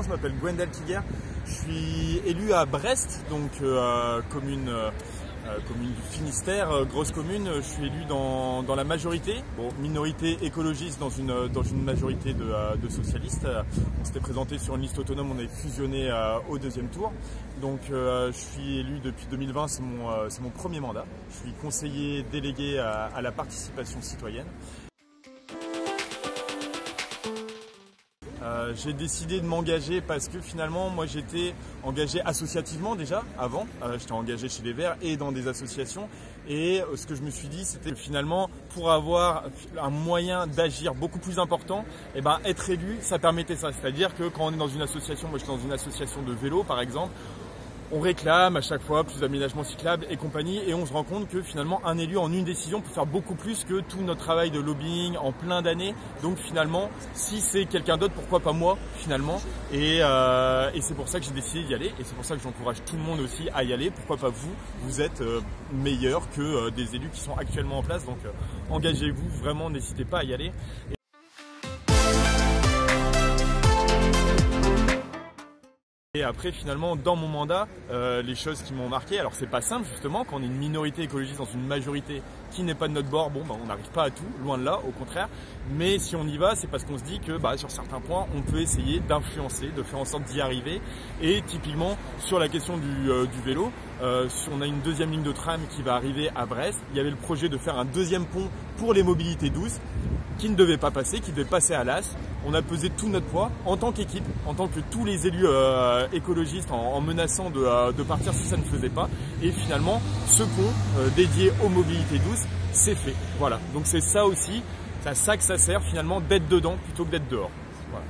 je m'appelle Gwendal Kiguer. Je suis élu à Brest, donc commune du Finistère, grosse commune. Je suis élu dans la majorité, bon, minorité écologiste dans une majorité de socialistes. On s'était présenté sur une liste autonome, on est fusionné au deuxième tour. Donc je suis élu depuis 2020, c'est mon premier mandat. Je suis conseiller délégué à la participation citoyenne. J'ai décidé de m'engager parce que finalement moi j'étais engagé associativement déjà avant, j'étais engagé chez les Verts et dans des associations, et ce que je me suis dit c'était que finalement pour avoir un moyen d'agir beaucoup plus important, et ben, être élu ça permettait ça, c'est-à-dire que quand on est dans une association, moi j'étais dans une association de vélo par exemple, on réclame à chaque fois plus d'aménagements cyclables et compagnie, et on se rend compte que finalement un élu en une décision peut faire beaucoup plus que tout notre travail de lobbying en plein d'années. Donc finalement, si c'est quelqu'un d'autre, pourquoi pas moi finalement, et c'est pour ça que j'ai décidé d'y aller, et c'est pour ça que j'encourage tout le monde aussi à y aller. Pourquoi pas vous, vous êtes meilleurs que des élus qui sont actuellement en place, donc engagez-vous vraiment, n'hésitez pas à y aller. Et après finalement dans mon mandat, les choses qui m'ont marqué, alors c'est pas simple justement, quand on est une minorité écologiste dans une majorité qui n'est pas de notre bord, bon bah, on n'arrive pas à tout, loin de là, au contraire, mais si on y va c'est parce qu'on se dit que bah, sur certains points on peut essayer d'influencer, de faire en sorte d'y arriver, et typiquement sur la question du vélo, on a une deuxième ligne de tram qui va arriver à Brest, il y avait le projet de faire un deuxième pont pour les mobilités douces, qui ne devait pas passer, qui devait passer à l'as. On a pesé tout notre poids en tant qu'équipe, en tant que tous les élus écologistes, en menaçant de partir si ça ne faisait pas. Et finalement, ce pont dédié aux mobilités douces, c'est fait. Voilà. Donc c'est ça aussi, c'est à ça que ça sert finalement d'être dedans plutôt que d'être dehors. Voilà.